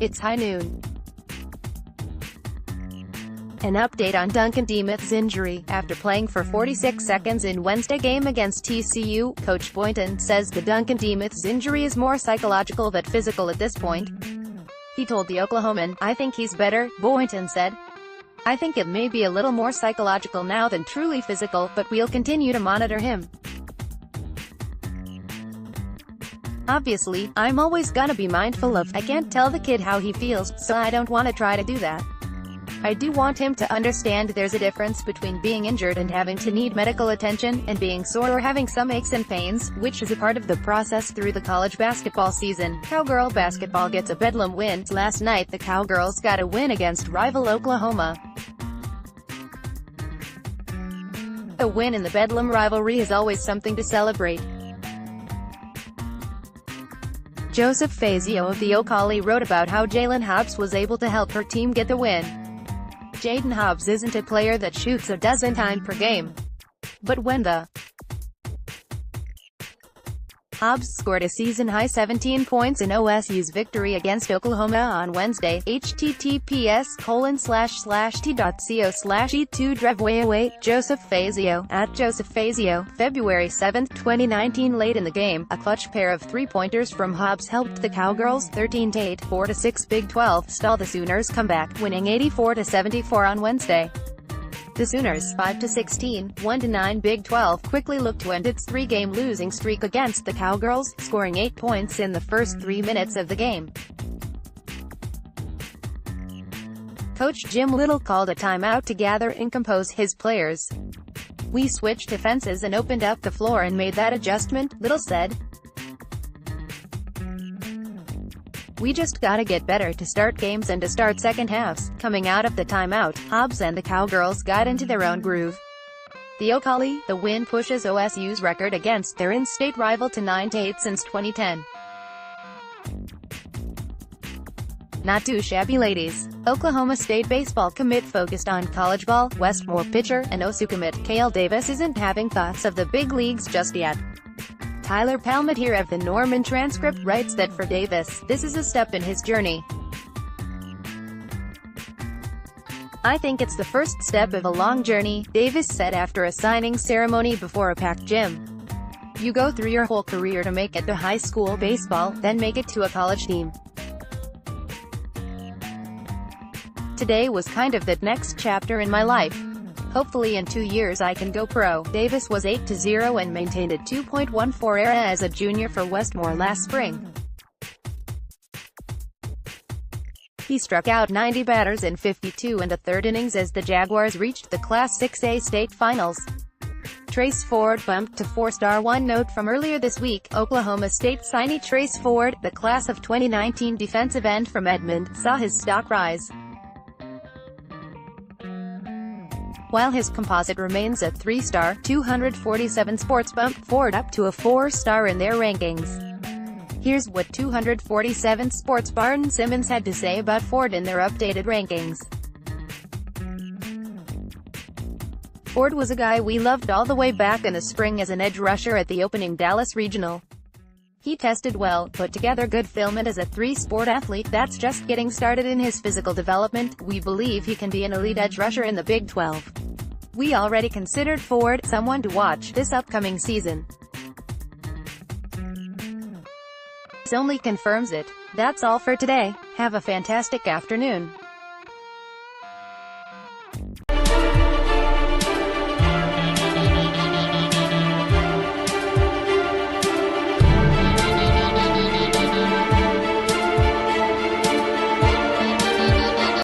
It's high noon. An update on Duncan Demuth's injury. After playing for 46 seconds in Wednesday game against TCU, Coach Boynton says the Duncan Demuth's injury is more psychological than physical at this point. He told the Oklahoman, "I think he's better," Boynton said. "I think it may be a little more psychological now than truly physical, but we'll continue to monitor him. Obviously, I'm always gonna be mindful of, I can't tell the kid how he feels, so I don't want to try to do that. I do want him to understand there's a difference between being injured and having to need medical attention, and being sore or having some aches and pains, which is a part of the process through the college basketball season." Cowgirl basketball gets a Bedlam win. Last night the Cowgirls got a win against rival Oklahoma. A win in the Bedlam rivalry is always something to celebrate. Joseph Fazio of the Oklahoman wrote about how Jalen Hobbs was able to help her team get the win. Jaden Hobbs isn't a player that shoots a dozen times per game. But when the Hobbs scored a season-high 17 points in OSU's victory against Oklahoma on Wednesday. https://t.co/e2drevwayaway. Joseph Fazio, at Joseph Fazio, February 7, 2019. Late in the game, a clutch pair of three-pointers from Hobbs helped the Cowgirls, 13-8, 4-6 Big 12, stall the Sooners' comeback, winning 84-74 on Wednesday. The Sooners, 5-16, 1-9 Big 12, quickly looked to end its three-game losing streak against the Cowgirls, scoring 8 points in the first 3 minutes of the game. Coach Jim Little called a timeout to gather and compose his players. "We switched defenses and opened up the floor and made that adjustment," Little said. "We just gotta get better to start games and to start second halves." Coming out of the timeout, Hobbs and the Cowgirls got into their own groove. The Oklahoman, the win pushes OSU's record against their in-state rival to 9-8 since 2010. Not too shabby, ladies. Oklahoma State baseball commit focused on college ball. Westmore pitcher and OSU commit Cale Davis isn't having thoughts of the big leagues just yet. Tyler Palmatier of the Norman Transcript writes that for Davis, this is a step in his journey. "I think it's the first step of a long journey," Davis said after a signing ceremony before a packed gym. "You go through your whole career to make it to high school baseball, then make it to a college team. Today was kind of that next chapter in my life. Hopefully in 2 years I can go pro." Davis was 8-0 and maintained a 2.14 ERA as a junior for Westmore last spring. He struck out 90 batters in 52 and a third innings as the Jaguars reached the Class 6A state finals. Trace Ford bumped to 4-star. One note from earlier this week, Oklahoma State signee Trace Ford, the class of 2019 defensive end from Edmond, saw his stock rise. While his composite remains at 3-star, 247 Sports bumped Ford up to a 4-star in their rankings. Here's what 247 Sports Barton Simmons had to say about Ford in their updated rankings. "Ford was a guy we loved all the way back in the spring as an edge rusher at the opening Dallas Regional. He tested well, put together good film, and as a three-sport athlete that's just getting started in his physical development, we believe he can be an elite edge rusher in the Big 12. We already considered Ford someone to watch this upcoming season. This only confirms it." That's all for today. Have a fantastic afternoon.